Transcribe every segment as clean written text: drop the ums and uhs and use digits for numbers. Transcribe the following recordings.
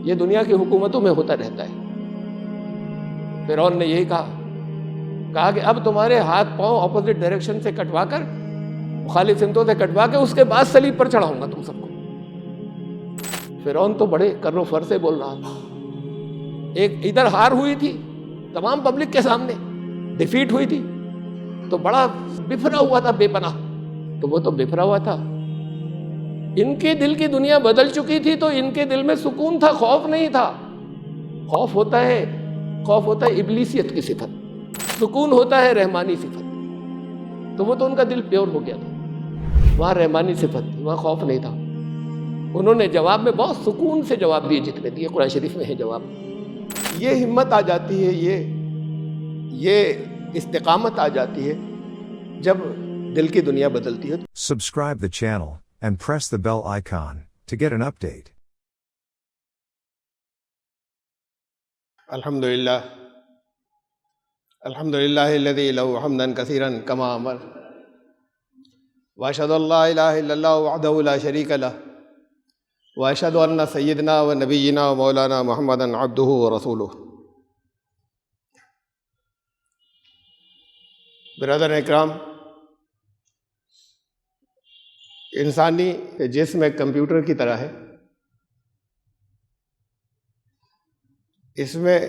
یہ دنیا کی حکومتوں میں ہوتا رہتا ہے۔ فرعون نے یہی کہا کہ اب تمہارے ہاتھ پاؤں اپوزٹ ڈائریکشن سے کٹوا کر، مخالف سمتوں سے کٹوا کے اس کے بعد صلیب پر چڑھاؤں گا تم سب کو۔ فرعون تو بڑے کر و فر سے بول رہا تھا، ایک ادھر ہار ہوئی تھی تمام پبلک کے سامنے، ڈیفیٹ ہوئی تھی، تو بڑا بفرا ہوا تھا بے پناہ، تو وہ تو بفرا ہوا تھا۔ ان کے دل کی دنیا بدل چکی تھی، تو ان کے دل میں سکون تھا، خوف نہیں تھا۔ خوف ہوتا ہے ابلیسیت کی صفت، سکون ہوتا ہے رحمانی صفت۔ تو وہ تو ان کا دل پیور ہو گیا تھا، وہاں رحمانی صفت تھی، وہاں خوف نہیں تھا۔ انہوں نے جواب میں بہت سکون سے جواب دیے، جتنے دیے قرآن شریف میں ہے جواب۔ یہ ہمت آ جاتی ہے، یہ استقامت آ جاتی ہے جب دل کی دنیا بدلتی ہے۔ Subscribe the channel and press the bell icon to get an update. الحمدللہ الذی لہ حمدا کثیرا کما امر، واشہد ان لا الہ الا اللہ وحدہ لا شریک لہ، واشہد ان سیدنا و نبینا و مولانا محمدا عبدہ و رسولہ۔ برادر اکرام، انسانی جسم ایک کمپیوٹر کی طرح ہے، اس میں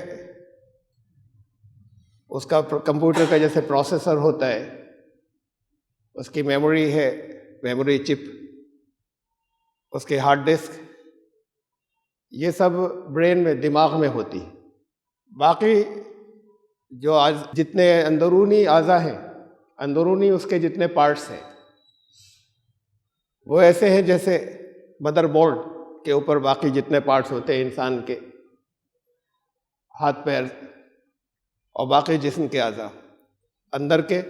اس کا کمپیوٹر کا جیسے پروسیسر ہوتا ہے، اس کی میموری ہے، میموری چپ، اس کے ہارڈ ڈسک، یہ سب برین میں، دماغ میں ہوتی ہے۔ باقی جو جتنے اندرونی اعضاء ہیں، اندرونی اس کے جتنے پارٹس ہیں، وہ ایسے ہیں جیسے مدر بورڈ کے اوپر باقی جتنے پارٹس ہوتے ہیں انسان کے، ہاتھ پیر اور باقی جسم کے اعضاء، اندر کے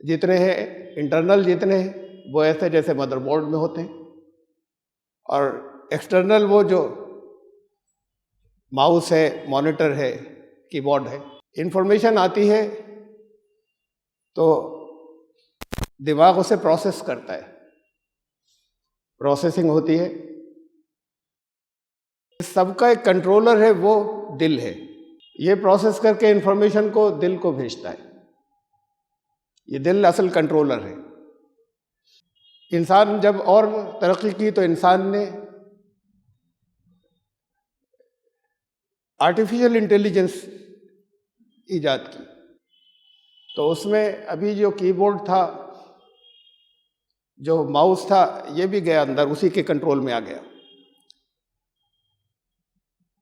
جتنے ہیں، انٹرنل جتنے ہیں، وہ ایسے جیسے مدر بورڈ میں ہوتے ہیں، اور ایکسٹرنل وہ جو ماؤس ہے، مانیٹر ہے، کی بورڈ ہے۔ انفارمیشن آتی ہے تو دماغ اسے پروسیس کرتا ہے، پروسیسنگ ہوتی ہے۔ سب کا ایک کنٹرولر ہے، وہ دل ہے، یہ پروسیس کر کے انفارمیشن کو دل کو بھیجتا ہے، یہ دل اصل کنٹرولر ہے۔ انسان جب اور ترقی کی تو انسان نے آرٹیفیشل انٹیلیجنس ایجاد کی، تو اس میں ابھی جو کی بورڈ تھا، جو ماؤس تھا، یہ بھی گیا اندر، اسی کے کنٹرول میں آ گیا۔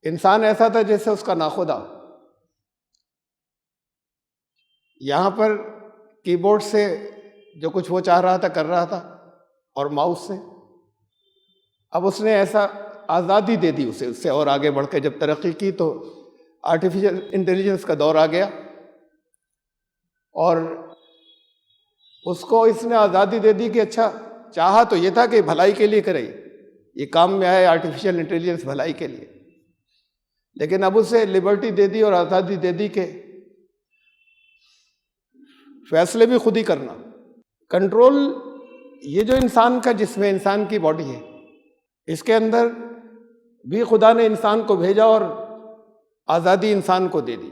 انسان ایسا تھا جیسے اس کا ناخدا، یہاں پر کی بورڈ سے جو کچھ وہ چاہ رہا تھا کر رہا تھا، اور ماؤس سے اب اس نے ایسا آزادی دے دی اسے، اس سے اور آگے بڑھ کے جب ترقی کی تو آرٹیفیشل انٹیلیجنس کا دور آ گیا، اور اس کو اس نے آزادی دے دی کہ اچھا، چاہا تو یہ تھا کہ بھلائی کے لیے کرے، یہ کام میں آئے آرٹیفیشل انٹیلیجنس بھلائی کے لیے، لیکن اب اسے لبرٹی دے دی اور آزادی دے دی کہ فیصلے بھی خود ہی کرنا۔ کنٹرول، یہ جو انسان کا جسم ہے، انسان کی باڈی ہے، اس کے اندر بھی خدا نے انسان کو بھیجا اور آزادی انسان کو دے دی،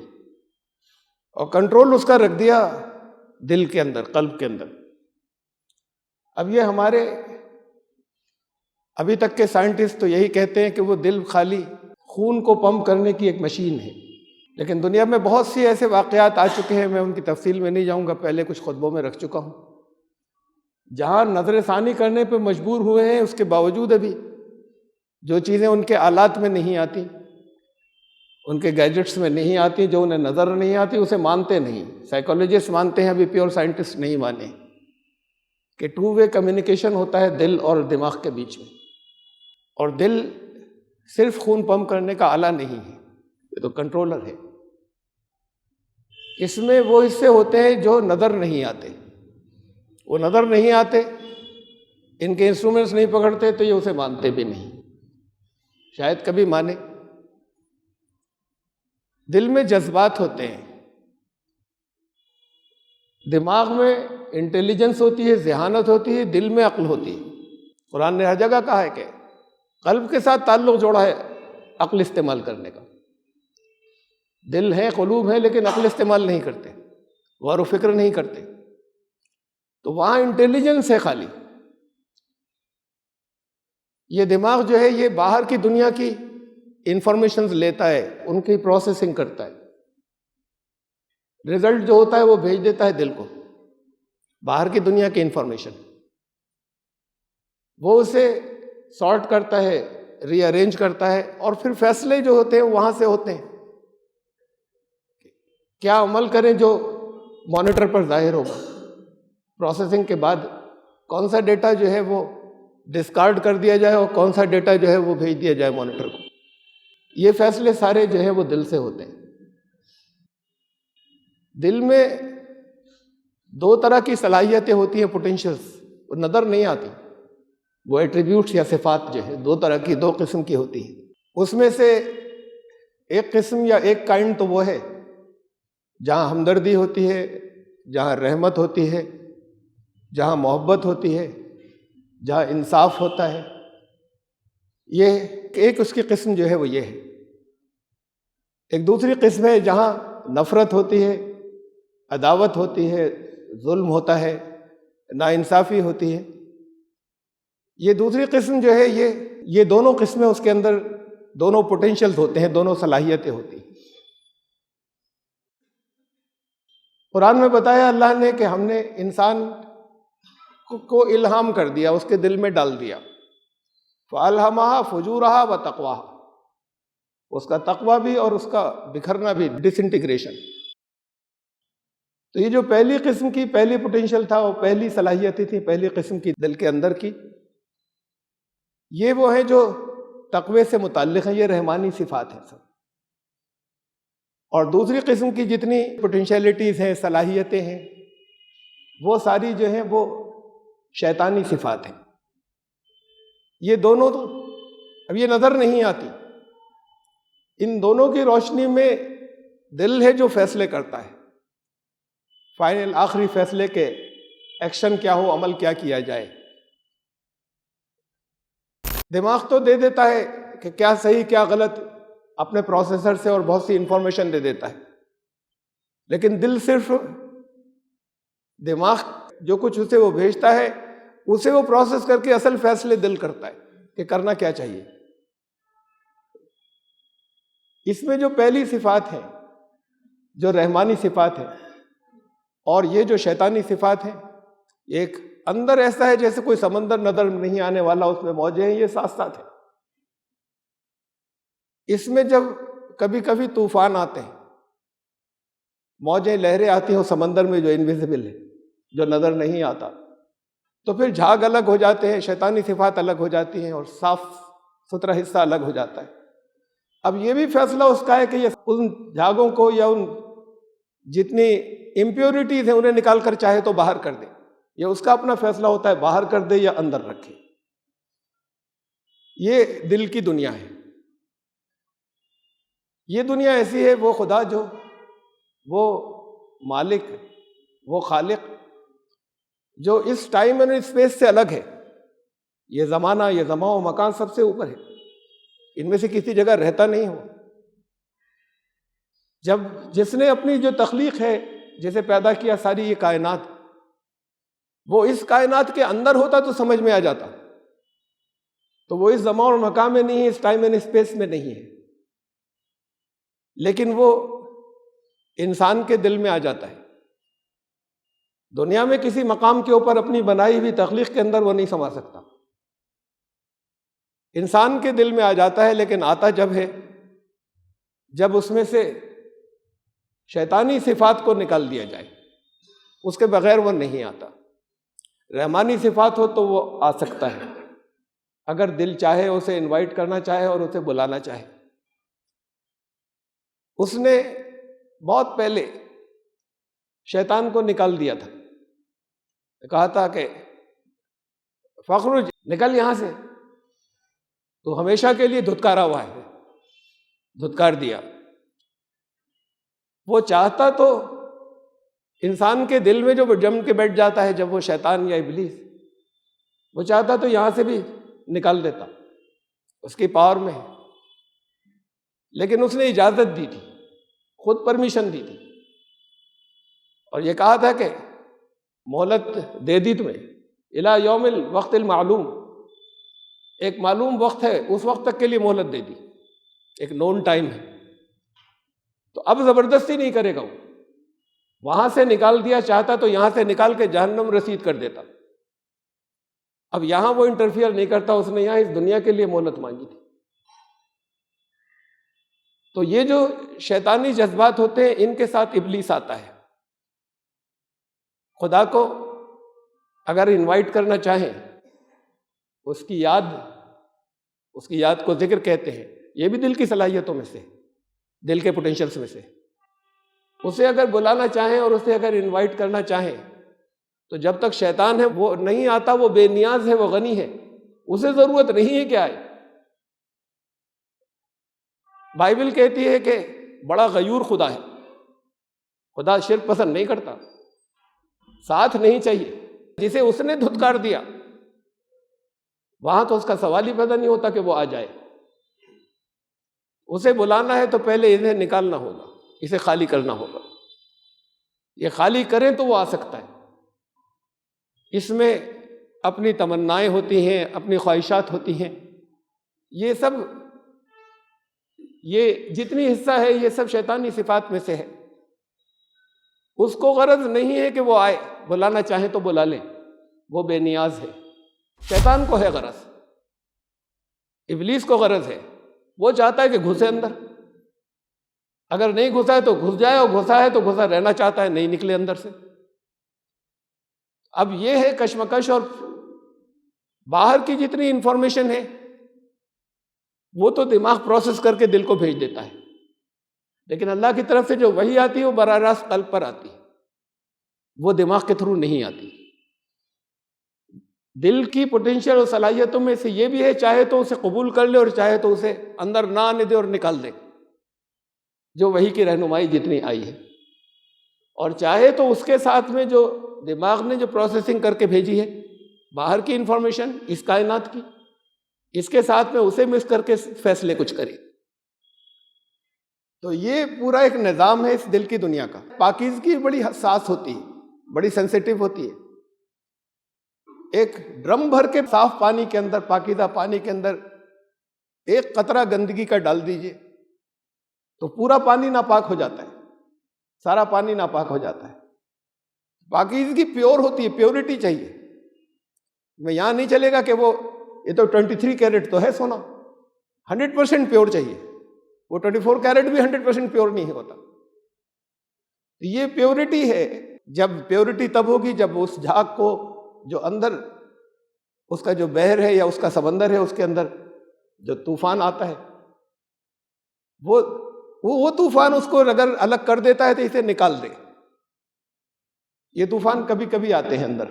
اور کنٹرول اس کا رکھ دیا دل کے اندر، قلب کے اندر۔ اب یہ ہمارے ابھی تک کے سائنٹسٹ تو یہی کہتے ہیں کہ وہ دل خالی خون کو پمپ کرنے کی ایک مشین ہے، لیکن دنیا میں بہت سی ایسے واقعات آ چکے ہیں، میں ان کی تفصیل میں نہیں جاؤں گا، پہلے کچھ خطبوں میں رکھ چکا ہوں، جہاں نظر ثانی کرنے پہ مجبور ہوئے ہیں، اس کے باوجود ابھی جو چیزیں ان کے آلات میں نہیں آتی، ان کے گیجٹس میں نہیں آتی، جو انہیں نظر نہیں آتی، اسے مانتے نہیں۔ سائیکالوجسٹ مانتے ہیں، ابھی پیور سائنٹسٹ نہیں مانے، کہ ٹو وے کمیونیکیشن ہوتا ہے دل اور دماغ کے بیچ میں، اور دل صرف خون پمپ کرنے کا آلہ نہیں ہے، یہ تو کنٹرولر ہے۔ اس میں وہ حصے ہوتے ہیں جو نظر نہیں آتے، وہ نظر نہیں آتے، ان کے انسٹرومنٹس نہیں پکڑتے، تو یہ اسے مانتے بھی نہیں، شاید کبھی مانے۔ دل میں جذبات ہوتے ہیں، دماغ میں انٹیلیجنس ہوتی ہے، ذہانت ہوتی ہے، دل میں عقل ہوتی ہے۔ قرآن نے ہر جگہ کہا ہے کہ قلب کے ساتھ تعلق جوڑا ہے عقل استعمال کرنے کا. دل ہے، قلوب ہے، لیکن عقل استعمال نہیں کرتے، غور و فکر نہیں کرتے. تو وہاں انٹیلیجنس ہے خالی. یہ دماغ جو ہے یہ باہر کی دنیا کی انفارمیشنز لیتا ہے، ان کی پروسیسنگ کرتا ہے. رزلٹ جو ہوتا ہے وہ بھیج دیتا ہے دل کو، باہر کی دنیا کی انفارمیشن. وہ اسے سارٹ کرتا ہے، ری ارینج کرتا ہے، اور پھر فیصلے جو ہوتے ہیں وہاں سے ہوتے ہیں. کیا عمل کریں جو مانیٹر پر ظاہر ہوگا. پروسیسنگ کے بعد کون سا ڈیٹا جو ہے وہ ڈسکارڈ کر دیا جائے اور کون سا ڈیٹا جو ہے وہ بھیج دیا جائے مانیٹر کو. یہ فیصلے سارے جو ہیں وہ دل سے ہوتے ہیں. دل میں دو طرح کی صلاحیتیں ہوتی ہیں، پوٹینشیلز، وہ نظر نہیں آتی. وہ ایٹریبیوٹس یا صفات جو ہے دو طرح کی، دو قسم کی ہوتی ہیں. اس میں سے ایک قسم یا ایک کائنڈ تو وہ ہے جہاں ہمدردی ہوتی ہے، جہاں رحمت ہوتی ہے، جہاں محبت ہوتی ہے، جہاں انصاف ہوتا ہے. یہ ایک اس کی قسم جو ہے وہ یہ ہے. ایک دوسری قسم ہے جہاں نفرت ہوتی ہے، عداوت ہوتی ہے، ظلم ہوتا ہے، ناانصافی ہوتی ہے. یہ دوسری قسم جو ہے یہ دونوں قسمیں اس کے اندر دونوں پوٹینشیلز ہوتے ہیں، دونوں صلاحیتیں ہوتی ہیں. قرآن میں بتایا اللہ نے کہ ہم نے انسان کو الہام کر دیا، اس کے دل میں ڈال دیا. فَأَلْهَمَهَا فُجُورَهَا وَتَقْوَاهَا، اس کا تقوی بھی اور اس کا بکھرنا بھی، ڈس انٹیگریشن. تو یہ جو پہلی قسم کی پہلی پوٹینشیل تھا، وہ پہلی صلاحیتیں تھی پہلی قسم کی دل کے اندر کی، یہ وہ ہیں جو تقوی سے متعلق ہیں، یہ رحمانی صفات ہیں سب. اور دوسری قسم کی جتنی پوٹینشیلٹیز ہیں، صلاحیتیں ہیں، وہ ساری جو ہیں وہ شیطانی صفات ہیں. یہ دونوں تو اب یہ نظر نہیں آتی. ان دونوں کی روشنی میں دل ہے جو فیصلے کرتا ہے، فائنل آخری فیصلے کے ایکشن کیا ہو، عمل کیا کیا جائے. دماغ تو دے دیتا ہے کہ کیا صحیح کیا غلط، اپنے پروسیسر سے اور بہت سی انفارمیشن دے دیتا ہے. لیکن دل صرف دماغ جو کچھ اسے وہ بھیجتا ہے اسے وہ پروسیس کر کے اصل فیصلے دل کرتا ہے کہ کرنا کیا چاہیے. اس میں جو پہلی صفات ہیں جو رحمانی صفات ہیں، اور یہ جو شیطانی صفات ہیں، ایک اندر ایسا ہے جیسے کوئی سمندر نظر نہیں آنے والا، اس میں موجیں ہیں، یہ ساتھ ساتھ ہیں. اس میں جب کبھی کبھی طوفان آتے ہیں، موجیں لہریں آتی ہیں سمندر میں جو انویزیبل ہے، جو نظر نہیں آتا، تو پھر جھاگ الگ ہو جاتے ہیں، شیطانی صفات الگ ہو جاتی ہیں، اور صاف ستھرا حصہ الگ ہو جاتا ہے. اب یہ بھی فیصلہ اس کا ہے کہ یہ ان جھاگوں کو یا ان جتنی امپیورٹیز ہیں انہیں نکال کر چاہے تو باہر کر دے. یہ اس کا اپنا فیصلہ ہوتا ہے، باہر کر دے یا اندر رکھے. یہ دل کی دنیا ہے. یہ دنیا ایسی ہے، وہ خدا جو وہ مالک، وہ خالق جو اس ٹائم اینڈ اسپیس سے الگ ہے. یہ زمانہ، یہ زمان و مکان سب سے اوپر ہے، ان میں سے کسی جگہ رہتا نہیں ہو. جب جس نے اپنی جو تخلیق ہے، جسے پیدا کیا ساری یہ کائنات، وہ اس کائنات کے اندر ہوتا تو سمجھ میں آ جاتا. تو وہ اس زمان اور مکان میں نہیں ہے، اس ٹائم اینڈ اسپیس میں نہیں ہے، لیکن وہ انسان کے دل میں آ جاتا ہے. دنیا میں کسی مقام کے اوپر اپنی بنائی ہوئی تخلیق کے اندر وہ نہیں سما سکتا. انسان کے دل میں آ جاتا ہے، لیکن آتا جب ہے جب اس میں سے شیطانی صفات کو نکال دیا جائے. اس کے بغیر وہ نہیں آتا. رحمانی صفات ہو تو وہ آ سکتا ہے، اگر دل چاہے، اسے انوائٹ کرنا چاہے اور اسے بلانا چاہے. اس نے بہت پہلے شیطان کو نکال دیا تھا، کہا تھا کہ فخرج، نکل یہاں سے، تو ہمیشہ کے لیے دھتکارا ہوا ہے، دھتکار دیا. وہ چاہتا تو انسان کے دل میں جو جم کے بیٹھ جاتا ہے جب وہ شیطان یا ابلیس، وہ چاہتا تو یہاں سے بھی نکال دیتا، اس کی پاور میں ہے. لیکن اس نے اجازت دی تھی، خود پرمیشن دی تھی، اور یہ کہا تھا کہ مہلت دے دی تمہیں الی یوم الوقت المعلوم، ایک معلوم وقت ہے، اس وقت تک کے لیے مہلت دے دی، ایک نون ٹائم ہے۔ تو اب زبردستی نہیں کرے گا، وہ وہاں سے نکال دیا، چاہتا تو یہاں سے نکال کے جہنم رسید کر دیتا، اب یہاں وہ انٹرفیئر نہیں کرتا، اس نے یہاں اس دنیا کے لیے مہلت مانگی تھی۔ تو یہ جو شیطانی جذبات ہوتے ہیں، ان کے ساتھ ابلیس آتا ہے۔ خدا کو اگر انوائٹ کرنا چاہیں، اس کی یاد کو ذکر کہتے ہیں، یہ بھی دل کی صلاحیتوں میں سے، دل کے پوٹینشلز میں سے۔ اسے اگر بلانا چاہیں اور اسے اگر انوائٹ کرنا چاہیں، تو جب تک شیطان ہے وہ نہیں آتا، وہ بے نیاز ہے، وہ غنی ہے، اسے ضرورت نہیں ہے کہ آئے۔ بائبل کہتی ہے کہ بڑا غیور خدا ہے، خدا شرک پسند نہیں کرتا، ساتھ نہیں چاہیے، جسے اس نے دھتکار دیا وہاں تو اس کا سوال ہی پیدا نہیں ہوتا کہ وہ آ جائے۔ اسے بلانا ہے تو پہلے انہیں نکالنا ہوگا، اسے خالی کرنا ہوگا، یہ خالی کریں تو وہ آ سکتا ہے۔ اس میں اپنی تمنائیں ہوتی ہیں، اپنی خواہشات ہوتی ہیں، یہ جتنی حصہ ہے یہ سب شیطانی صفات میں سے ہے۔ اس کو غرض نہیں ہے کہ وہ آئے، بلانا چاہیں تو بلا لیں، وہ بے نیاز ہے۔ شیطان کو ہے غرض، ابلیس کو غرض ہے، وہ چاہتا ہے کہ گھسے اندر، اگر نہیں گھسا ہے تو گھس جائے، اور گھسا ہے تو گھسا رہنا چاہتا ہے، نہیں نکلے اندر سے۔ اب یہ ہے کشمکش، اور باہر کی جتنی انفارمیشن ہے وہ تو دماغ پروسیس کر کے دل کو بھیج دیتا ہے، لیکن اللہ کی طرف سے جو وحی آتی ہے وہ براہ راست قلب پر آتی ہے، وہ دماغ کے تھرو نہیں آتی۔ دل کی پوٹینشیل اور صلاحیتوں میں سے یہ بھی ہے، چاہے تو اسے قبول کر لے اور چاہے تو اسے اندر نہ آنے دے اور نکال دے، جو وحی کی رہنمائی جتنی آئی ہے، اور چاہے تو اس کے ساتھ میں جو دماغ نے جو پروسیسنگ کر کے بھیجی ہے باہر کی انفارمیشن اس کائنات کی، اس کے ساتھ میں اسے مکس کر کے فیصلے کچھ کرے۔ تو یہ پورا ایک نظام ہے اس دل کی دنیا کا۔ پاکیزگی بڑی حساس ہوتی ہے، بڑی سینسیٹیو ہوتی ہے۔ ایک ڈرم بھر کے صاف پانی کے اندر، پاکیزہ پانی کے اندر ایک قطرہ گندگی کا ڈال دیجئے تو پورا پانی ناپاک ہو جاتا ہے، سارا پانی ناپاک ہو جاتا ہے۔ پاکیزگی پیور ہوتی ہے، پیورٹی چاہیے۔ میں یہاں نہیں چلے گا کہ وہ یہ تو 23 کیرٹ تو ہے سونا، 100% پیور چاہیے، وہ 24 کیرٹ بھی 100% پیور نہیں ہوتا۔ یہ پیورٹی ہے۔ جب پیورٹی تب ہوگی جب اس جھاگ کو جو اندر اس کا جو بحر ہے یا اس کا سمندر ہے، اس کے اندر جو طوفان آتا ہے، وہ طوفان اس کو اگر الگ کر دیتا ہے تو اسے نکال دے۔ یہ طوفان کبھی کبھی آتے ہیں اندر،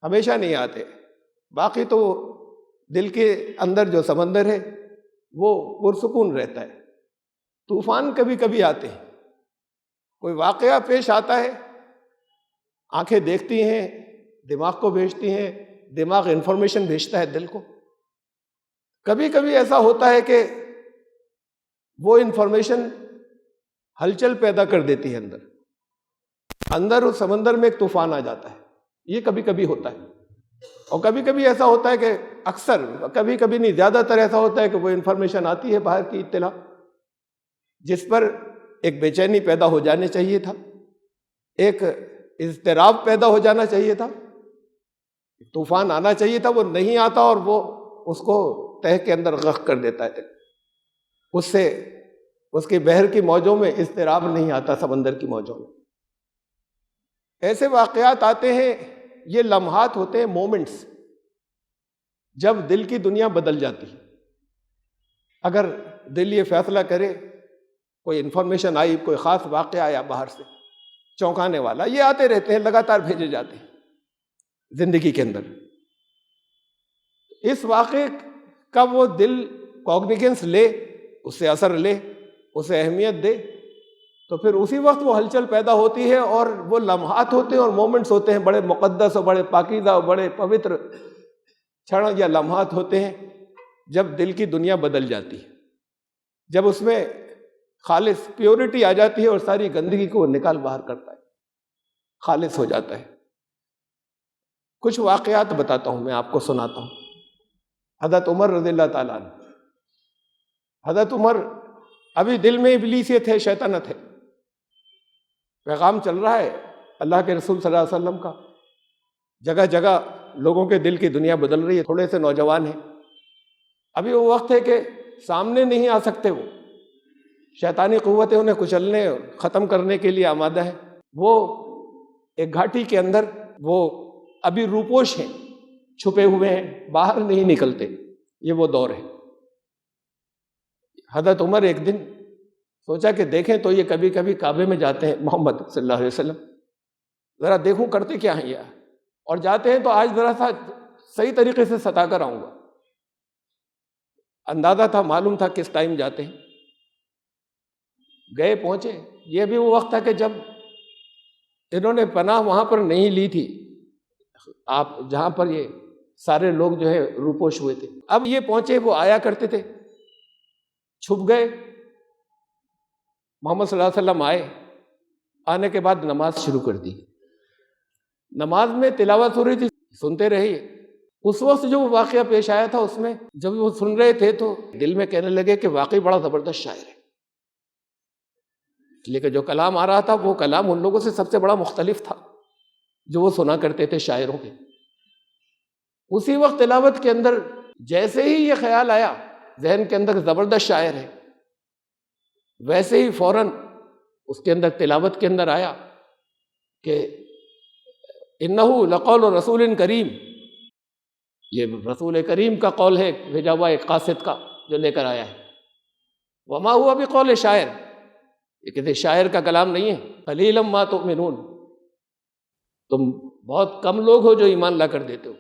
ہمیشہ نہیں آتے۔ باقی تو دل کے اندر جو سمندر ہے وہ پرسکون رہتا ہے۔ طوفان کبھی کبھی آتے ہیں، کوئی واقعہ پیش آتا ہے، آنکھیں دیکھتی ہیں، دماغ کو بھیجتی ہیں، دماغ انفارمیشن بھیجتا ہے دل کو۔ کبھی کبھی ایسا ہوتا ہے کہ وہ انفارمیشن ہلچل پیدا کر دیتی ہے اندر اس سمندر میں ایک طوفان آ جاتا ہے۔ یہ کبھی کبھی ہوتا ہے، اور کبھی کبھی ایسا ہوتا ہے کہ اکثر، کبھی کبھی نہیں، زیادہ تر ایسا ہوتا ہے کہ وہ انفارمیشن آتی ہے باہر کی اطلاع، جس پر ایک بے چینی پیدا ہو جانے چاہیے تھا، ایک اضطراب پیدا ہو جانا چاہیے تھا، طوفان آنا چاہیے تھا، وہ نہیں آتا، اور وہ اس کو تہہ کے اندر غرق کر دیتا ہے۔ اس سے اس کے بحر کی موجوں میں اضطراب نہیں آتا، سمندر کی موجوں میں۔ ایسے واقعات آتے ہیں، یہ لمحات ہوتے ہیں، مومنٹس، جب دل کی دنیا بدل جاتی ہے۔ اگر دل یہ فیصلہ کرے، کوئی انفارمیشن آئی، کوئی خاص واقعہ آیا باہر سے چونکانے والا، یہ آتے رہتے ہیں، لگاتار بھیجے جاتے ہیں زندگی کے اندر۔ اس واقعے کا وہ دل کوگنیگنس لے، اس سے اثر لے، اسے اہمیت دے، تو پھر اسی وقت وہ ہلچل پیدا ہوتی ہے، اور وہ لمحات ہوتے ہیں اور مومنٹس ہوتے ہیں، بڑے مقدس اور بڑے پاکیزہ اور بڑے پوتر چھڑ یا لمحات ہوتے ہیں جب دل کی دنیا بدل جاتی ہے، جب اس میں خالص پیورٹی آ جاتی ہے اور ساری گندگی کو وہ نکال باہر کرتا ہے، خالص ہو جاتا ہے۔ کچھ واقعات بتاتا ہوں، میں آپ کو سناتا ہوں۔ حضرت عمر رضی اللہ تعالیٰ عنہ، حضرت عمر ابھی دل میں ابلیسیت ہے، شیطنت ہے، پیغام چل رہا ہے اللہ کے رسول صلی اللہ علیہ وسلم کا، جگہ جگہ لوگوں کے دل کی دنیا بدل رہی ہے، تھوڑے سے نوجوان ہیں، ابھی وہ وقت ہے کہ سامنے نہیں آ سکتے، وہ شیطانی قوتیں انہیں کچلنے اور ختم کرنے کے لیے آمادہ ہے۔ وہ ایک گھاٹی کے اندر وہ ابھی روپوش ہیں، چھپے ہوئے ہیں، باہر نہیں نکلتے، یہ وہ دور ہے۔ حضرت عمر ایک دن سوچا کہ دیکھیں تو یہ کبھی کبھی کعبے میں جاتے ہیں محمد صلی اللہ علیہ وسلم، ذرا دیکھوں کرتے کیا ہیں یہ، اور جاتے ہیں تو آج ذرا سا صحیح طریقے سے ستا کر آؤں گا۔ اندازہ تھا، معلوم تھا کس ٹائم جاتے ہیں۔ گئے، پہنچے، یہ بھی وہ وقت تھا کہ جب انہوں نے پناہ وہاں پر نہیں لی تھی، آپ جہاں پر یہ سارے لوگ جو ہے روپوش ہوئے تھے۔ اب یہ پہنچے، وہ آیا کرتے تھے، چھپ گئے۔ محمد صلی اللہ علیہ وسلم آئے، آنے کے بعد نماز شروع کر دی۔ نماز میں تلاوت ہو رہی تھی، سنتے رہے۔ اس وقت جو واقعہ پیش آیا تھا، اس میں جب وہ سن رہے تھے تو دل میں کہنے لگے کہ واقعی بڑا زبردست شاعر ہے، لیکن جو کلام آ رہا تھا وہ کلام ان لوگوں سے سب سے بڑا مختلف تھا جو وہ سنا کرتے تھے شاعروں کے۔ اسی وقت تلاوت کے اندر جیسے ہی یہ خیال آیا ذہن کے اندر زبردست شاعر ہے، ویسے ہی فوراً اس کے اندر تلاوت کے اندر آیا کہ انہ لقول رسول کریم، یہ رسول کریم کا قول ہے، بھیجا ہوا ایک قاصد کا جو لے کر آیا ہے۔ وما ہوا بقول شاعر، یہ کسی شاعر کا کلام نہیں ہے۔ قلیلا ما تؤمنون، تم بہت کم لوگ ہو جو ایمان لا کر دیتے ہو۔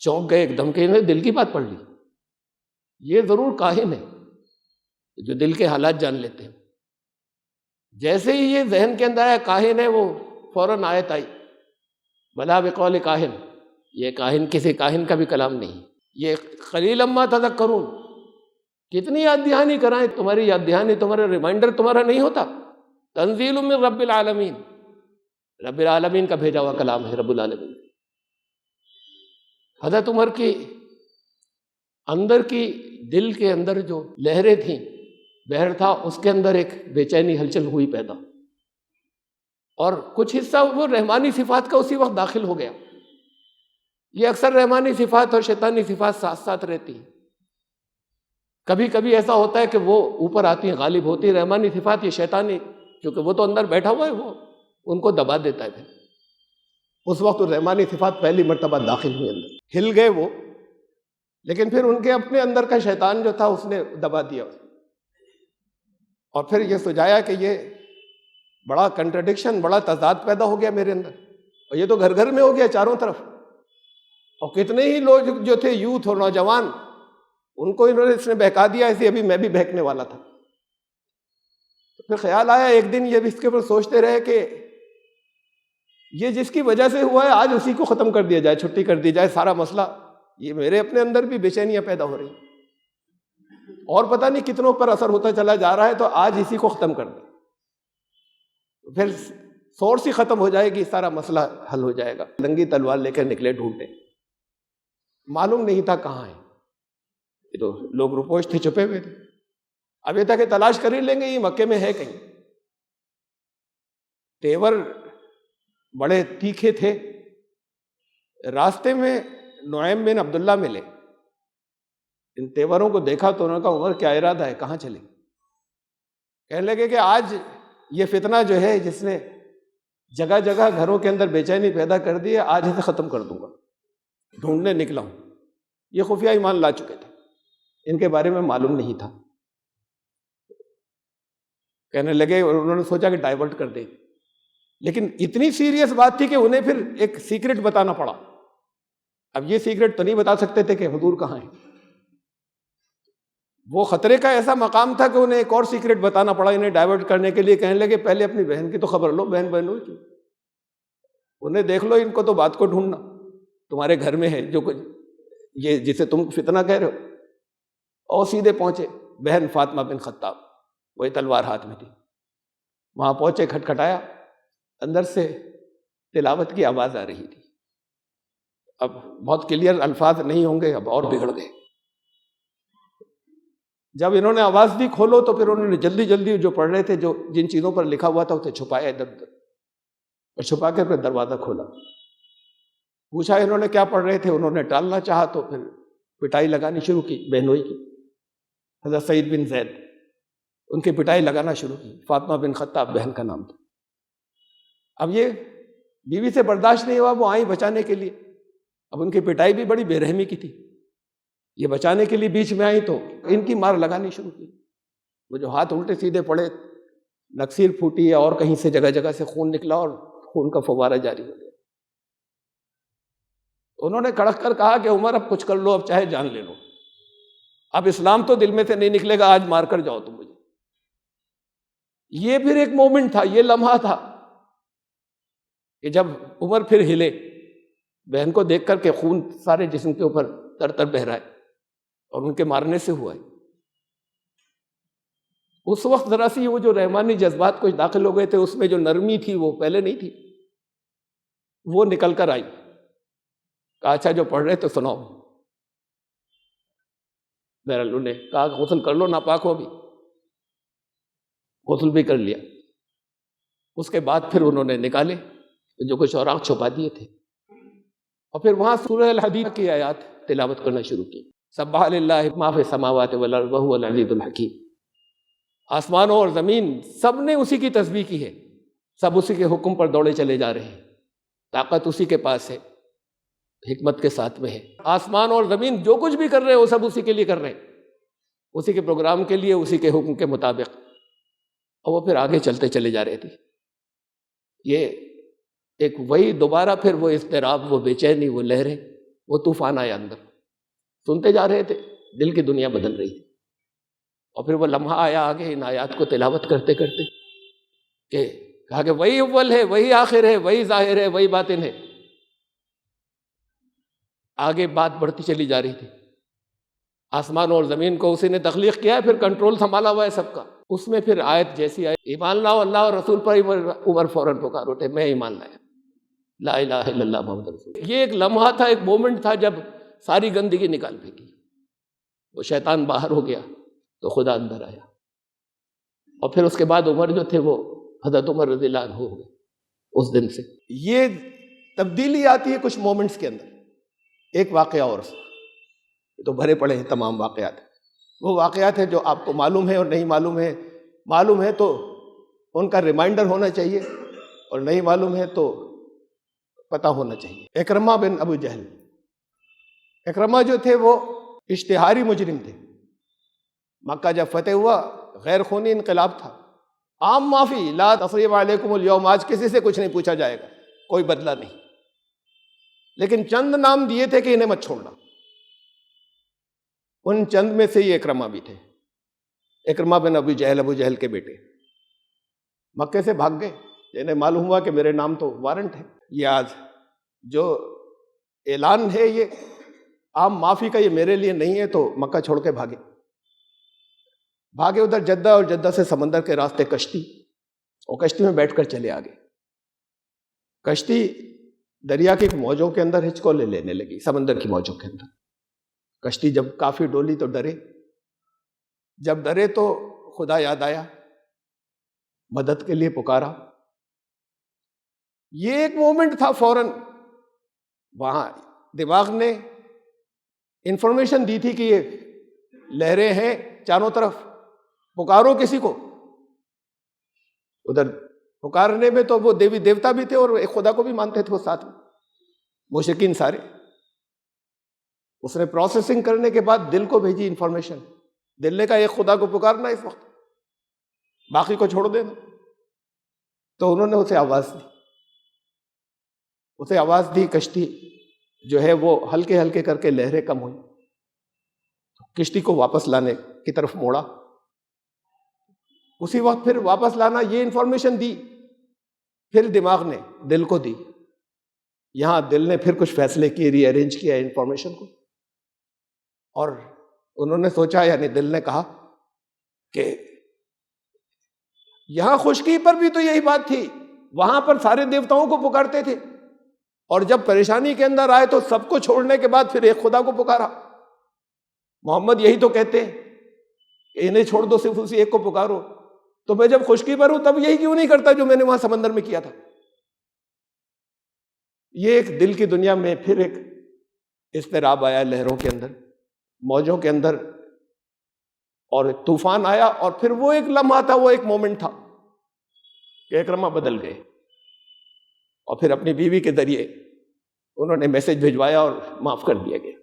چونک گئے ایک دم کے، انہیں دل کی بات پڑھ لی، یہ ضرور کاہن ہے جو دل کے حالات جان لیتے ہیں۔ جیسے ہی یہ ذہن کے اندر آیا کاہن ہے، وہ فوراً آیت آئی بلا بقول کاہن، یہ کاہن کسی کاہن کا بھی کلام نہیں، یہ قلیلا ما تذکرون، کتنی یاد دہانی کرائیں، تمہاری یاد دہانی، تمہارا ریمائنڈر تمہارا نہیں ہوتا۔ تنزیل من رب العالمین، رب العالمین کا بھیجا ہوا کلام ہے، رب العالمین۔ حضرت عمر کی اندر کی دل کے اندر جو لہریں تھیں، بحر تھا، اس کے اندر ایک بے چینی ہلچل ہوئی پیدا، اور کچھ حصہ وہ رحمانی صفات کا اسی وقت داخل ہو گیا۔ یہ اکثر رحمانی صفات اور شیطانی صفات ساتھ ساتھ رہتی ہیں، کبھی کبھی ایسا ہوتا ہے کہ وہ اوپر آتی ہیں، غالب ہوتی ہیں۔ رحمانی صفات، یہ شیطانی، کیونکہ وہ تو اندر بیٹھا ہوا ہے، وہ ان کو دبا دیتا ہے۔ پھر اس وقت رحمانی صفات پہلی مرتبہ داخل ہوئی اندر، ہل گئے وہ، لیکن پھر ان کے اپنے اندر کا شیطان جو تھا اس نے دبا دیا، اور پھر یہ سجایا کہ یہ بڑا کنٹرڈکشن، بڑا تضاد پیدا ہو گیا میرے اندر، اور یہ تو گھر گھر میں ہو گیا چاروں طرف، اور کتنے ہی لوگ جو تھے یوتھ اور نوجوان، ان کو انہوں نے اس نے بہکا دیا، ایسے ابھی میں بھی بہکنے والا تھا۔ تو پھر خیال آیا ایک دن، یہ بھی اس کے اوپر سوچتے رہے کہ یہ جس کی وجہ سے ہوا ہے آج اسی کو ختم کر دیا جائے، چھٹی کر دی جائے سارا مسئلہ۔ یہ میرے اپنے اندر بھی بے چینیاں پیدا ہو رہی ہیں، اور پتہ نہیں کتنوں پر اثر ہوتا چلا جا رہا ہے، تو آج اسی کو ختم کر دیں، پھر سورس ہی ختم ہو جائے گی، سارا مسئلہ حل ہو جائے گا۔ ننگی تلوار لے کر نکلے ڈھونڈنے، معلوم نہیں تھا کہاں ہے، یہ تو لوگ روپوش تھے، چھپے ہوئے تھے، اب یہ تھا کہ تلاش کر ہی لیں گے، یہ مکے میں ہے کہیں۔ تیور بڑے تیکھے تھے، راستے میں نعیم بن عبداللہ ملے، ان تیوروں کو دیکھا تو انہوں نے کہا عمر کیا ارادہ ہے، کہاں چلے؟ کہنے لگے کہ آج یہ فتنہ جو ہے جس نے جگہ جگہ گھروں کے اندر بے چینی پیدا کر دی ہے، آج اسے ختم کر دوں گا، ڈھونڈنے نکلا ہوں۔ یہ خفیہ ایمان لا چکے تھے، ان کے بارے میں معلوم نہیں تھا۔ کہنے لگے، اور انہوں نے سوچا کہ ڈائیورٹ کر دیں، لیکن اتنی سیریس بات تھی کہ انہیں پھر ایک سیکرٹ بتانا پڑا۔ اب یہ سیکرٹ تو نہیں بتا سکتے تھے کہ حضور کہاں ہیں، وہ خطرے کا ایسا مقام تھا کہ انہیں ایک اور سیکرٹ بتانا پڑا انہیں ڈائیورٹ کرنے کے لیے۔ کہنے لگے پہلے اپنی بہن کی تو خبر لو، بہن بہنوں کی، انہیں دیکھ لو، ان کو تو بات کو ڈھونڈنا، تمہارے گھر میں ہے جو کچھ یہ جسے تم فتنہ کہہ رہے ہو۔ اور سیدھے پہنچے، بہن فاطمہ بن خطاب، وہی تلوار ہاتھ میں تھی. وہاں پہنچے، کھٹکھٹایا، اندر سے تلاوت کی آواز آ رہی تھی. اب بہت کلیئر الفاظ نہیں ہوں گے، اب اور بگڑ گئے. جب انہوں نے آواز دی کھولو، تو پھر انہوں نے جلدی جلدی جو پڑھ رہے تھے، جو جن چیزوں پر لکھا ہوا تھا، اسے چھپایا ادھر ادھر، اور چھپا کے پھر دروازہ کھولا. پوچھا انہوں نے کیا پڑھ رہے تھے، انہوں نے ٹالنا چاہا تو پھر پٹائی لگانی شروع کی بہنوئی کی. حضرت سعید بن زید، ان کی پٹائی لگانا شروع کی. فاطمہ بن خطاب بہن کا نام تھا. اب یہ بیوی سے برداشت نہیں ہوا، وہ آئیں بچانے کے لیے. اب ان کی پٹائی بھی بڑی بے رحمی کی تھی. یہ بچانے کے لیے بیچ میں آئی تو ان کی مار لگانی شروع کی. وہ جو ہاتھ الٹے سیدھے پڑے، نکسیر پھوٹی، اور کہیں سے جگہ جگہ سے خون نکلا اور خون کا فوارہ جاری ہو گیا. انہوں نے کڑک کر کہا کہ عمر اب کچھ کر لو، اب چاہے جان لے لو، اب اسلام تو دل میں سے نہیں نکلے گا، آج مار کر جاؤ تم مجھے. یہ پھر ایک مومنٹ تھا، یہ لمحہ تھا کہ جب عمر پھر ہلے، بہن کو دیکھ کر کے خون سارے جسم کے اوپر تر تر بہ رہا ہے، اور ان کے مارنے سے ہوا ہے. اس وقت ذرا سی وہ جو رحمانی جذبات کچھ داخل ہو گئے تھے، اس میں جو نرمی تھی وہ پہلے نہیں تھی، وہ نکل کر آئی. کہا اچھا جو پڑھ رہے تو سناؤ. بہرحال نے کہا غسل کر لو، ناپاک ہو بھی. غسل بھی کر لیا. اس کے بعد پھر انہوں نے نکالے جو کچھ اوراق چھپا دیے تھے، اور پھر وہاں سورہ الحدید کی آیات تلاوت کرنا شروع کی. سبح للہ ما فی السماوات والارض وہو العزیز الحکیم. آسمانوں اور زمین سب نے اسی کی تسبیح کی ہے، سب اسی کے حکم پر دوڑے چلے جا رہے ہیں. طاقت اسی کے پاس ہے، حکمت کے ساتھ میں ہے. آسمان اور زمین جو کچھ بھی کر رہے ہیں وہ سب اسی کے لیے کر رہے ہیں، اسی کے پروگرام کے لیے، اسی کے حکم کے مطابق. اور وہ پھر آگے چلتے چلے جا رہے تھے. یہ ایک وہی دوبارہ پھر وہ اضطراب، وہ بے چینی، وہ لہریں، وہ طوفان آیا اندر. سنتے جا رہے تھے، دل کی دنیا بدل رہی تھی. اور پھر وہ لمحہ آیا آگے ان آیات کو تلاوت کرتے کرتے کہ کہا کہ وہی اول ہے، وہی آخر ہے، وہی ظاہر ہے، وہی باطن ہے. آگے بات بڑھتی چلی جا رہی تھی. آسمان اور زمین کو اسی نے تخلیق کیا ہے، پھر کنٹرول سنبھالا ہوا ہے سب کا. اس میں پھر آیت جیسی آئی، ایمان لاؤ اللہ اور رسول پر. عمر فوراً پکار اٹھے، میں ایمان لایا، لا الہ الا اللہ محمد رسول. یہ ایک لمحہ تھا، ایک مومنٹ تھا جب ساری گندگی نکال پھینکی. وہ شیطان باہر ہو گیا تو خدا اندر آیا. اور پھر اس کے بعد عمر جو تھے وہ حضرت عمر رضی اللہ عنہ ہو گئے. اس دن سے یہ تبدیلی آتی ہے کچھ مومنٹس کے اندر. ایک واقعہ اور تو بھرے پڑے ہیں تمام واقعات. وہ واقعات ہیں جو آپ کو معلوم ہے اور نہیں معلوم ہے. معلوم ہے تو ان کا ریمائنڈر ہونا چاہیے، اور نہیں معلوم ہے تو پتہ ہونا چاہیے. اکرمہ بن ابو جہل، اکرمہ جو تھے وہ اشتہاری مجرم تھے. مکہ جب فتح ہوا، غیر خونی انقلاب تھا، عام معافی، لا تصریب علیکم اليوم، آج کسی سے کچھ نہیں پوچھا جائے گا، کوئی بدلہ نہیں. لیکن چند نام دیے تھے کہ انہیں مت چھوڑنا. ان چند میں سے یہ اکرمہ بھی تھے. اکرمہ بن ابو جہل کے بیٹے مکے سے بھاگ گئے. انہیں معلوم ہوا کہ میرے نام تو وارنٹ ہے، یہ آج جو اعلان ہے یہ عام معافی کا، یہ میرے لیے نہیں ہے. تو مکہ چھوڑ کے بھاگے ادھر جدہ، اور جدہ سے سمندر کے راستے کشتی، اور کشتی میں بیٹھ کر چلے آگے. کشتی دریا کی موجوں کے اندر ہچکولے لینے لگی، سمندر کی موجوں کے اندر. کشتی جب کافی ڈولی تو ڈرے. جب ڈرے تو خدا یاد آیا، مدد کے لیے پکارا. یہ ایک مومنٹ تھا، فوراً وہاں دماغ نے انفارمیشن دی تھی کہ یہ لہریں ہیں چاروں طرف، پکارو کسی کو. ادھر پکارنے میں تو وہ دیوی دیوتا بھی تھے اور ایک خدا کو بھی مانتے تھے وہ ساتھ میں، مشرکین سارے. اس نے پروسیسنگ کرنے کے بعد دل کو بھیجی انفارمیشن. دل نے کہا ایک خدا کو پکارنا اس وقت، باقی کو چھوڑ دینا. تو انہوں نے اسے آواز دی. کشتی جو ہے وہ ہلکے ہلکے کر کے لہریں کم ہوئی، کشتی کو واپس لانے کی طرف موڑا. اسی وقت پھر واپس لانا، یہ انفارمیشن دی. پھر دماغ نے دل کو دی. یہاں دل نے پھر کچھ فیصلے کیے، ری ارینج کیا انفارمیشن کو. اور انہوں نے سوچا، یعنی دل نے کہا کہ یہاں خشکی پر بھی تو یہی بات تھی، وہاں پر سارے دیوتاؤں کو پکارتے تھے، اور جب پریشانی کے اندر آئے تو سب کو چھوڑنے کے بعد پھر ایک خدا کو پکارا۔ محمد یہی تو کہتے ہیں کہ انہیں چھوڑ دو، صرف اسی ایک کو پکارو۔ تو میں جب خشکی پر ہوں تب یہی کیوں نہیں کرتا جو میں نے وہاں سمندر میں کیا تھا؟ یہ ایک دل کی دنیا میں پھر ایک اضطراب آیا، لہروں کے اندر، موجوں کے اندر، اور ایک طوفان آیا، اور پھر وہ ایک لمحہ تھا، وہ ایک مومنٹ تھا کہ اکرمہ بدل گئے، اور پھر اپنی بیوی کے ذریعے انہوں نے میسج بھجوایا اور معاف کر دیا گیا۔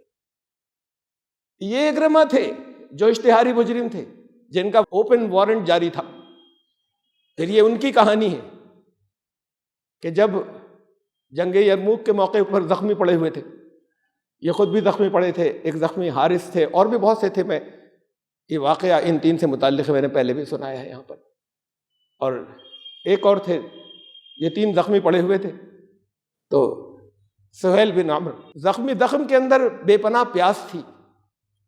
یہ اکرمہ تھے جو اشتہاری مجرم تھے، جن کا اوپن وارنٹ جاری تھا۔ پھر یہ ان کی کہانی ہے کہ جب جنگ یرموک کے موقع پر زخمی پڑے ہوئے تھے، یہ خود بھی زخمی پڑے تھے، ایک زخمی حارث تھے، اور بھی بہت سے تھے۔ میں یہ واقعہ ان تین سے متعلق میں نے پہلے بھی سنایا ہے یہاں پر، اور ایک اور تھے، یہ تین زخمی پڑے ہوئے تھے۔ تو سہیل بن عمرو زخم کے اندر بے پناہ پیاس تھی،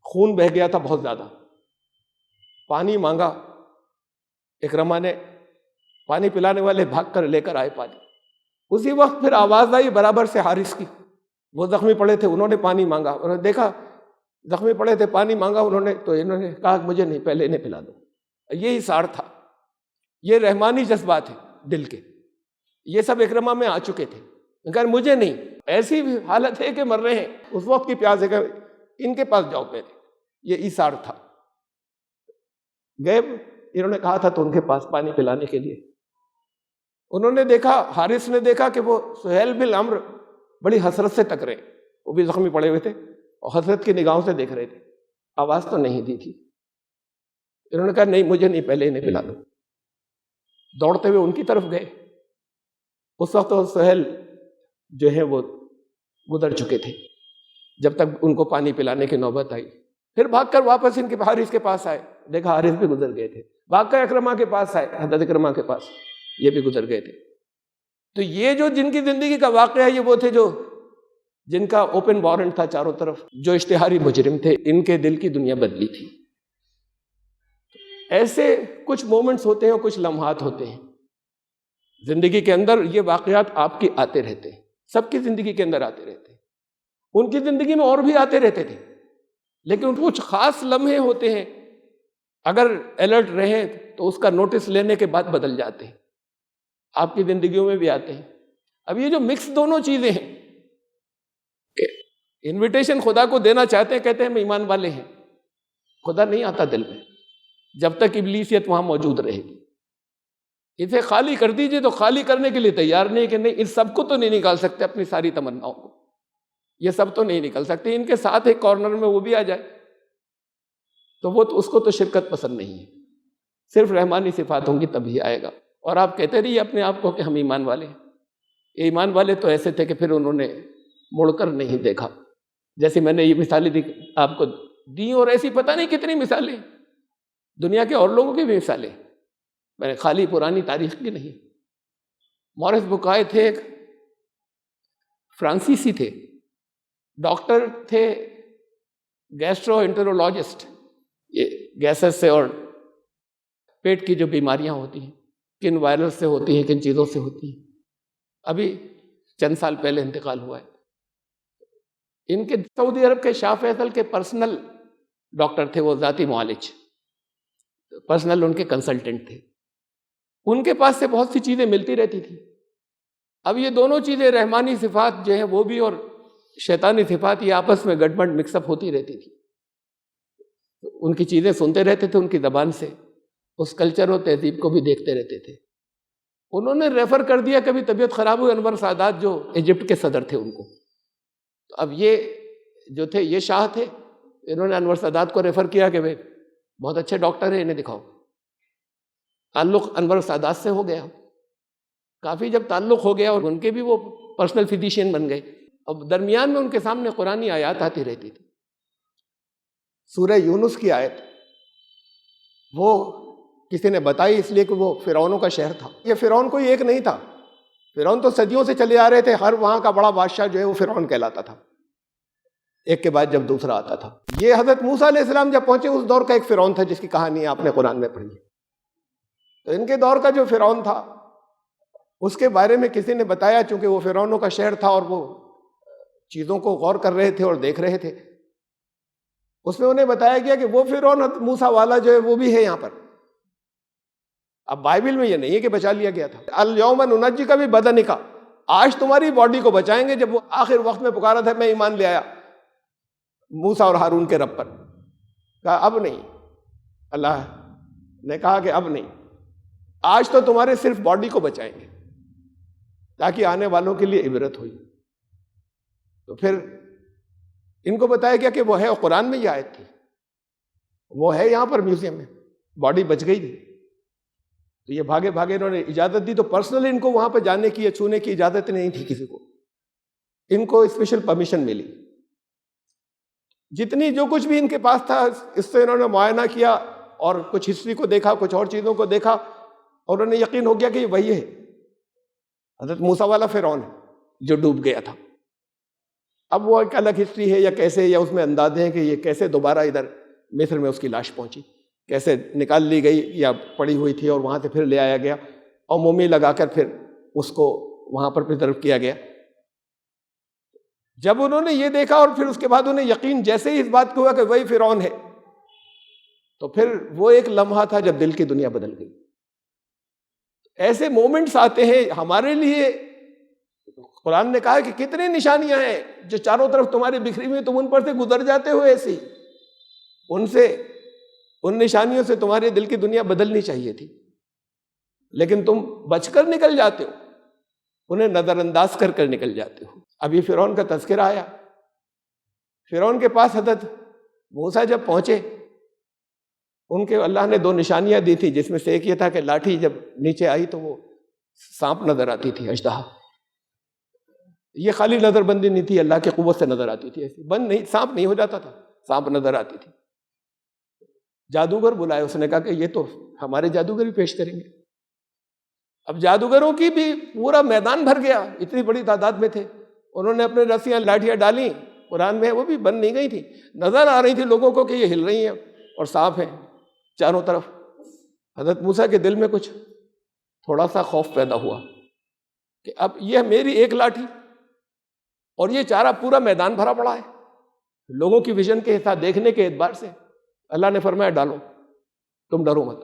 خون بہہ گیا تھا بہت زیادہ، پانی مانگا، اکرمہ نے پانی پلانے والے بھاگ کر لے کر آئے پانی۔ اسی وقت پھر آواز آئی برابر سے حارث کی، وہ زخمی پڑے تھے، انہوں نے پانی مانگا، انہوں نے دیکھا زخمی پڑے تھے، پانی مانگا انہوں نے، تو انہوں نے کہا مجھے نہیں، پہلے انہیں پلا دو۔ یہ اثار تھا، یہ رحمانی جذبات ہیں دل کے، یہ سب اکرمہ میں آ چکے تھے، مگر مجھے نہیں، ایسی بھی حالت ہے کہ مر رہے ہیں، اس وقت کی پیاس ہے کہ ان کے پاس جاؤ پہلے، یہ اثار تھا۔ گئے، انہوں نے کہا تھا تو ان کے پاس پانی پلانے کے لیے، انہوں نے دیکھا، حارث نے دیکھا کہ وہ سہیل بن عمرو بڑی حسرت سے تک رہے، وہ بھی زخمی پڑے ہوئے تھے اور حسرت کی نگاہوں سے دیکھ رہے تھے، آواز تو نہیں دی تھی۔ انہوں نے کہا نہیں مجھے نہیں، پہلے انہیں پلا دو۔ دوڑتے ہوئے ان کی طرف گئے، اس وقت وہ سہیل جو ہے وہ گزر چکے تھے، جب تک ان کو پانی پلانے کی نوبت آئی۔ پھر بھاگ کر واپس ان کے حارث کے پاس آئے، دیکھا حارث بھی گزر گئے تھے، بھاگ کر اکرمہ کے پاس آئے، حضرت اکرمہ کے پاس، یہ بھی گزر گئے تھے۔ تو یہ جو جن کی زندگی کا واقعہ ہے، یہ وہ تھے جو جن کا اوپن وارنٹ تھا چاروں طرف، جو اشتہاری مجرم تھے، ان کے دل کی دنیا بدلی تھی۔ ایسے کچھ مومنٹس ہوتے ہیں، کچھ لمحات ہوتے ہیں زندگی کے اندر، یہ واقعات آپ کی آتے رہتے ہیں، سب کی زندگی کے اندر آتے رہتے ہیں، ان کی زندگی میں اور بھی آتے رہتے تھے، لیکن کچھ خاص لمحے ہوتے ہیں، اگر الرٹ رہیں تو اس کا نوٹس لینے کے بعد بدل جاتے ہیں، آپ کی زندگیوں میں بھی آتے ہیں۔ اب یہ جو مکس دونوں چیزیں ہیں کہ انویٹیشن خدا کو دینا چاہتے ہیں، کہتے ہیں ہم ایمان والے ہیں، خدا نہیں آتا دل میں جب تک ابلیسیت وہاں موجود رہے گی۔ اسے خالی کر دیجئے تو خالی کرنے کے لیے تیار نہیں کہ نہیں، ان سب کو تو نہیں نکال سکتے، اپنی ساری تمناؤں کو، یہ سب تو نہیں نکل سکتے، ان کے ساتھ ایک کارنر میں وہ بھی آ جائے تو وہ تو اس کو تو شرکت پسند نہیں ہے، صرف رحمانی صفات ہوں گی تبھی آئے گا۔ اور آپ کہتے رہیے اپنے آپ کو کہ ہم ایمان والے ہیں۔ یہ ایمان والے تو ایسے تھے کہ پھر انہوں نے مڑ کر نہیں دیکھا، جیسے میں نے یہ مثالیں آپ کو دی، اور ایسی پتہ نہیں کتنی مثالیں، دنیا کے اور لوگوں کی بھی مثالیں، میں نے خالی پرانی تاریخ کی نہیں۔ مورس بکائے تھے، ایک فرانسیسی تھے، ڈاکٹر تھے، گیسٹرو انٹرولوجسٹ، یہ گیسز سے اور پیٹ کی جو بیماریاں ہوتی ہیں، کن وائرس سے ہوتی ہیں، کن چیزوں سے ہوتی ہیں، ابھی چند سال پہلے انتقال ہوا ہے۔ ان کے سعودی عرب کے شاہ فیصل کے پرسنل ڈاکٹر تھے، وہ ذاتی معالج، پرسنل ان کے کنسلٹنٹ تھے، ان کے پاس سے بہت سی چیزیں ملتی رہتی تھی۔ اب یہ دونوں چیزیں، رحمانی صفات جو ہیں وہ بھی اور شیطانی صفات، یہ آپس میں گڑبڑ مکس اپ ہوتی رہتی تھی۔ ان کی چیزیں سنتے رہتے تھے، ان کی زبان سے اس کلچر و تہذیب کو بھی دیکھتے رہتے تھے۔ انہوں نے ریفر کر دیا، کبھی طبیعت خراب ہوئی، انور سادات جو ایجپٹ کے صدر تھے ان کو، تو اب یہ جو تھے یہ شاہ تھے، انہوں نے انور سادات کو ریفر کیا کہ بھائی بہت اچھے ڈاکٹر ہیں، انہیں دکھاؤ۔ تعلق انور سادات سے ہو گیا، کافی جب تعلق ہو گیا اور ان کے بھی وہ پرسنل فزیشین بن گئے، اب درمیان میں ان کے سامنے قرآنی آیات آتی رہتی تھی۔ سورہ یونس کی آیت وہ کسی نے بتائی، اس لیے کہ وہ فرعونوں کا شہر تھا، یہ فرعون کوئی ایک نہیں تھا، فرعون تو صدیوں سے چلے آ رہے تھے، ہر وہاں کا بڑا بادشاہ جو ہے وہ فرعون کہلاتا تھا۔ ایک کے بعد جب دوسرا آتا تھا. یہ حضرت موسیٰ علیہ السلام جب پہنچے اس دور کا ایک فرعون تھا جس کی کہانی آپ نے قرآن میں پڑھی ہے. تو ان کے دور کا جو فرعون تھا اس کے بارے میں کسی نے بتایا، چونکہ وہ فرعونوں کا شہر تھا اور وہ چیزوں کو غور کر رہے تھے اور دیکھ رہے تھے. اس میں انہیں بتایا گیا کہ وہ فرعون موسیٰ والا جو ہے وہ بھی ہے یہاں پر. اب بائبل میں یہ نہیں ہے کہ بچا لیا گیا تھا. الیوم ننجیک ببدنک، آج تمہاری باڈی کو بچائیں گے. جب وہ آخر وقت میں پکارا تھا میں ایمان لے آیا موسیٰ اور ہارون کے رب پر، کہا اب نہیں. اللہ نے کہا کہ اب نہیں، آج تو تمہارے صرف باڈی کو بچائیں گے تاکہ آنے والوں کے لیے عبرت ہوئی. تو پھر ان کو بتایا گیا کہ وہ ہے، قرآن میں یہ آیت تھی، وہ ہے یہاں پر میوزیم میں، باڈی بچ گئی تھی. تو یہ بھاگے بھاگے انہوں نے اجازت دی. تو پرسنلی ان کو وہاں پہ جانے کی یا چھونے کی اجازت نہیں تھی کسی کو، ان کو اسپیشل پرمیشن ملی. جتنی جو کچھ بھی ان کے پاس تھا اس سے انہوں نے معائنہ کیا اور کچھ ہسٹری کو دیکھا، کچھ اور چیزوں کو دیکھا، اور انہیں یقین ہو گیا کہ یہ وہی ہے، حضرت موسیٰ والا فرعون ہے جو ڈوب گیا تھا. اب وہ ایک الگ ہسٹری ہے، یا کیسے، یا اس میں اندازے ہیں کہ یہ کیسے دوبارہ ادھر مصر میں اس کی لاش پہنچی، کیسے نکال لی گئی یا پڑی ہوئی تھی اور وہاں سے پھر لے آیا گیا اور مومی لگا کر پھر اس کو وہاں پر پریزرو کیا گیا. جب انہوں نے یہ دیکھا اور پھر اس کے بعد انہیں یقین جیسے ہی اس بات کو ہوا کہ وہی فرعون ہے، تو پھر وہ ایک لمحہ تھا جب دل کی دنیا بدل گئی. ایسے مومنٹس آتے ہیں ہمارے لیے. قرآن نے کہا کہ کتنی نشانیاں ہیں جو چاروں طرف تمہاری بکھری ہوئی، تم ان پر سے گزر جاتے ہو ایسے ہی. ان نشانیوں سے تمہارے دل کی دنیا بدلنی چاہیے تھی، لیکن تم بچ کر نکل جاتے ہو، انہیں نظر انداز کر کر نکل جاتے ہو. ابھی فرعون کا تذکرہ آیا. فرعون کے پاس حضرت موسیٰ جب پہنچے، ان کے اللہ نے 2 نشانیاں دی تھی، جس میں سے ایک یہ تھا کہ لاٹھی جب نیچے آئی تو وہ سانپ نظر آتی تھی، اژدہا. یہ خالی نظر بندی نہیں تھی، اللہ کی قوت سے نظر آتی تھی، ایسی بند نہیں، سانپ نہیں ہو جاتا تھا، سانپ نظر آتی تھی. جادوگر بلائے، اس نے کہا کہ یہ تو ہمارے جادوگر بھی پیش کریں گے. اب جادوگروں کی بھی پورا میدان بھر گیا، اتنی بڑی تعداد میں تھے. انہوں نے اپنے رسیاں لاٹھیاں ڈالیں، قرآن میں وہ بھی بند نہیں گئی تھی، نظر آ رہی تھی لوگوں کو کہ یہ ہل رہی ہیں اور سانپ ہیں چاروں طرف. حضرت موسیٰ کے دل میں کچھ تھوڑا سا خوف پیدا ہوا کہ اب یہ میری ایک لاٹھی اور یہ چارہ پورا میدان بھرا پڑا ہے لوگوں کی ویژن کے ساتھ دیکھنے کے اعتبار سے. اللہ نے فرمایا ڈالو، تم ڈرو مت.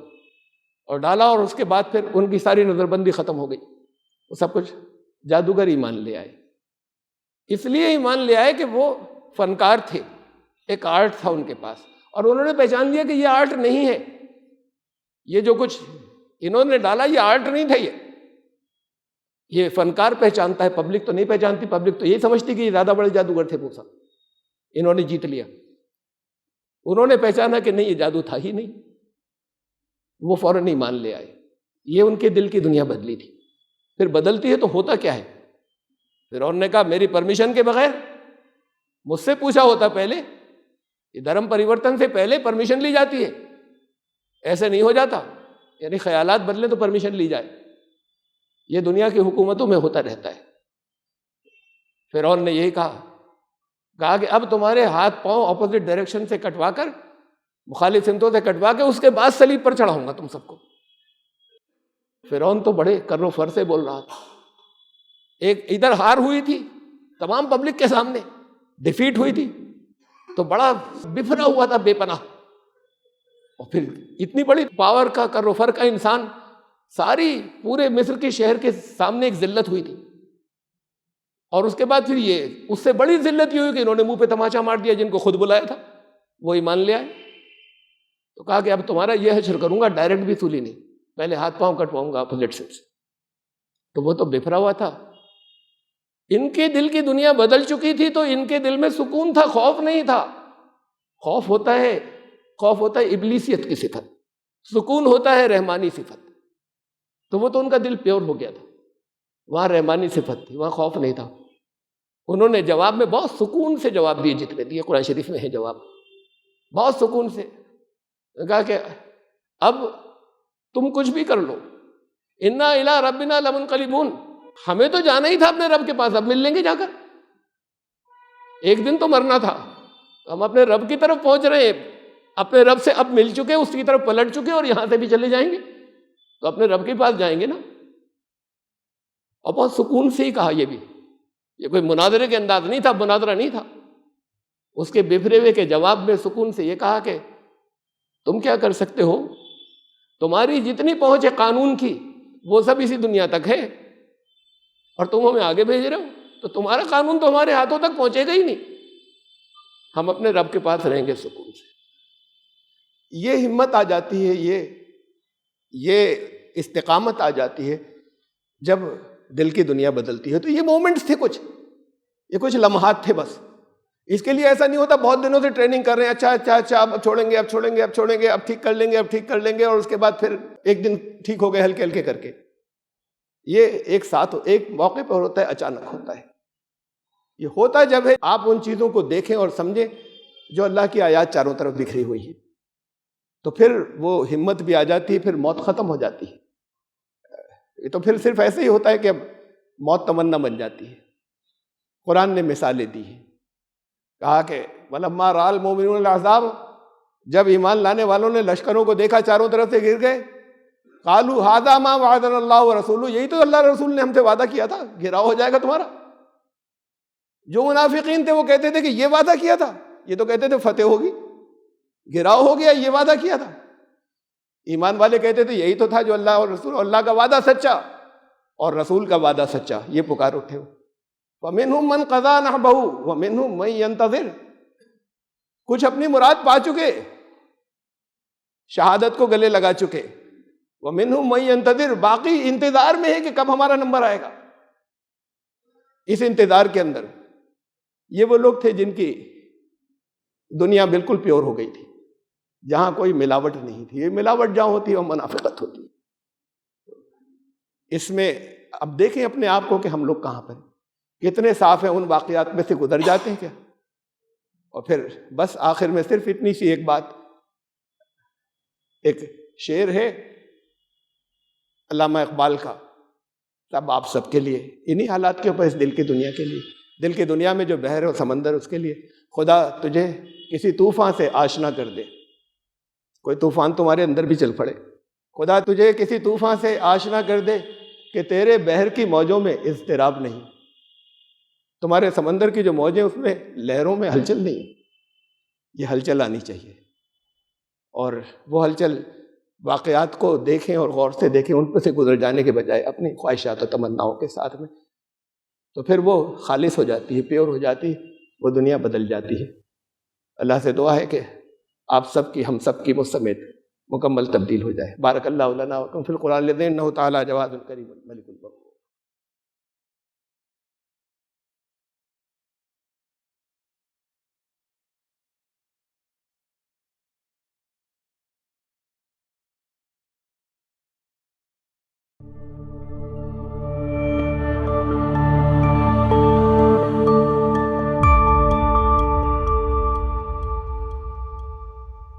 اور ڈالا، اور اس کے بعد پھر ان کی ساری نظر بندی ختم ہو گئی. وہ سب کچھ جادوگر ایمان لے آئے. اس لیے ایمان لے آئے کہ وہ فنکار تھے، ایک آرٹ تھا ان کے پاس، اور انہوں نے پہچان لیا کہ یہ آرٹ نہیں ہے، یہ جو کچھ انہوں نے ڈالا یہ آرٹ نہیں تھا، یہ فنکار پہچانتا ہے، پبلک تو نہیں پہچانتی. پبلک تو یہ سمجھتی کہ یہ زیادہ بڑے جادوگر تھے موسیٰ. انہوں نے جیت لیا. انہوں نے پہچانا کہ نہیں یہ جادو تھا ہی نہیں، وہ فوراً ایمان لے آئے. یہ ان کے دل کی دنیا بدلی تھی. پھر بدلتی ہے تو ہوتا کیا ہے؟ پھر انہوں نے کہا میری پرمیشن کے بغیر، مجھ سے پوچھا ہوتا پہلے، یہ دھرم پریورتن سے پہلے پرمیشن لی جاتی ہے، ایسے نہیں ہو جاتا. یعنی خیالات بدلے تو پرمیشن لی جائے. یہ دنیا کی حکومتوں میں ہوتا رہتا ہے. فرعون نے یہی کہا کہ اب تمہارے ہاتھ پاؤں اپوزٹ ڈائریکشن سے کٹوا کر، مخالف سمتوں سے کٹوا کے اس کے بعد صلیب پر چڑھاؤں گا تم سب کو. فرعون تو بڑے کر و فر سے بول رہا تھا. ایک ادھر ہار ہوئی تھی تمام پبلک کے سامنے، ڈیفیٹ ہوئی تھی، تو بڑا بفرا ہوا تھا بے پناہ. اور پھر اتنی بڑی پاور کا کر و فر کا انسان، ساری پورے مصر کے شہر کے سامنے ایک ذلت ہوئی تھی. اور اس کے بعد پھر یہ اس سے بڑی ذلت یہ ہوئی کہ انہوں نے منہ پہ تماچا مار دیا. جن کو خود بلایا تھا وہ ایمان لے آئے. تو کہا کہ اب تمہارا یہ حشر کروں گا، ڈائریکٹ بھی سولی نہیں، پہلے ہاتھ پاؤں کٹواؤں گا اپوزٹ سے. تو وہ تو بفرا ہوا تھا. ان کے دل کی دنیا بدل چکی تھی، تو ان کے دل میں سکون تھا، خوف نہیں تھا. خوف ہوتا ہے ابلیسیت کی صفت، سکون ہوتا ہے رحمانی صفت. تو وہ تو ان کا دل پیور ہو گیا تھا، وہاں رحمانی صفت تھی، وہاں خوف نہیں تھا. انہوں نے جواب میں بہت سکون سے جواب دیے، جتنے دیے قرآن شریف میں ہے جواب، بہت سکون سے کہا کہ اب تم کچھ بھی کر لو، انا الی ربنا لمنقلبون، ہمیں تو جانا ہی تھا اپنے رب کے پاس، اب مل لیں گے جا کر. ایک دن تو مرنا تھا، ہم اپنے رب کی طرف پہنچ رہے ہیں، اپنے رب سے اب مل چکے، اس کی طرف پلٹ چکے اور یہاں سے بھی چلے جائیں گے تو اپنے رب کے پاس جائیں گے نا۔ اور بہت سکون سے ہی کہا، یہ کوئی مناظرے کے انداز نہیں تھا، مناظرہ نہیں تھا، اس کے بفرے ہوئے کے جواب میں سکون سے یہ کہا کہ تم کیا کر سکتے ہو، تمہاری جتنی پہنچ ہے قانون کی وہ سب اسی دنیا تک ہے، اور تم ہمیں آگے بھیج رہے ہو تو تمہارا قانون تو ہمارے ہاتھوں تک پہنچے گا ہی نہیں، ہم اپنے رب کے پاس رہیں گے سکون سے۔ یہ ہمت آ جاتی ہے، یہ استقامت آ جاتی ہے جب دل کی دنیا بدلتی ہے۔ تو یہ مومنٹس تھے، یہ کچھ لمحات تھے بس۔ اس کے لیے ایسا نہیں ہوتا بہت دنوں سے ٹریننگ کر رہے ہیں، اچھا اب چھوڑیں گے، اب ٹھیک کر لیں گے اور اس کے بعد پھر ایک دن ٹھیک ہو گئے ہلکے ہلکے کر کے۔ یہ ایک ساتھ ایک موقع پر ہوتا ہے، اچانک ہوتا ہے۔ یہ ہوتا جب ہے آپ ان چیزوں کو دیکھیں اور سمجھیں جو اللہ کی آیات چاروں طرف بکھری ہوئی ہے، تو پھر وہ ہمت بھی آ جاتی ہے، پھر موت ختم ہو جاتی ہے۔ یہ تو پھر صرف ایسے ہی ہوتا ہے کہ اب موت تمنا بن جاتی ہے۔ قرآن نے مثالیں دی ہیں، کہا کہ وَلَمَّا رَأَى الْمُؤْمِنُونَ الْأَحْزَابَ، جب ایمان لانے والوں نے لشکروں کو دیکھا چاروں طرف سے گر گئے، قَالُوا هَذَا مَا وَعَدَنَا اللَّهُ وَرَسُولُهُ، یہی تو اللہ رسول نے ہم سے وعدہ کیا تھا، گھراؤ ہو جائے گا تمہارا۔ جو منافقین تھے وہ کہتے تھے کہ یہ وعدہ کیا تھا، یہ تو کہتے تھے فتح ہوگی، گھراؤ ہو گیا، یہ وعدہ کیا تھا۔ ایمان والے کہتے تھے یہی تو تھا جو اللہ اور رسول، اللہ کا وعدہ سچا اور رسول کا وعدہ سچا، یہ پکار اٹھے ہو۔ وَمِنْهُمْ مَنْ قَضَىٰ نَحْبَهُ وَمِنْهُمْ مَنْ يَنْتَظِرُ، کچھ اپنی مراد پا چکے، شہادت کو گلے لگا چکے، وَمِنْهُمْ مَنْ يَنْتَظِرُ، باقی انتظار میں ہے کہ کب ہمارا نمبر آئے گا۔ اس انتظار کے اندر یہ وہ لوگ تھے جن کی دنیا بالکل پیور ہو گئی تھی، جہاں کوئی ملاوٹ نہیں تھی۔ یہ ملاوٹ جہاں ہوتی ہے وہ منافقت ہوتی ہے۔ اس میں اب دیکھیں اپنے آپ کو کہ ہم لوگ کہاں پر ہیں، کتنے صاف ہیں، ان واقعات میں سے گزر جاتے ہیں کیا؟ اور پھر بس آخر میں صرف اتنی سی ایک بات، ایک شعر ہے علامہ اقبال کا، تب آپ سب کے لیے، انہی حالات کے اوپر، اس دل کی دنیا کے لیے، دل کی دنیا میں جو بحر و سمندر، اس کے لیے خدا تجھے کسی طوفان سے آشنا کر دے۔ کوئی طوفان تمہارے اندر بھی چل پڑے، خدا تجھے کسی طوفان سے آشنا کر دے کہ تیرے بحر کی موجوں میں اضطراب نہیں، تمہارے سمندر کی جو موجیں اس میں لہروں میں ہلچل نہیں، یہ ہلچل آنی چاہیے۔ اور وہ ہلچل واقعات کو دیکھیں اور غور سے دیکھیں، ان پہ سے گزر جانے کے بجائے اپنی خواہشات و تمناؤں کے ساتھ میں، تو پھر وہ خالص ہو جاتی ہے، پیور ہو جاتی ہے، وہ دنیا بدل جاتی ہے۔ اللہ سے دعا ہے کہ آپ سب کی، ہم سب کی، مجھ سمیت مکمل تبدیل ہو جائے۔ بارک اللہ لنا وکم فی القرآن العظیم، انہ تعالی جواد کریم ملک۔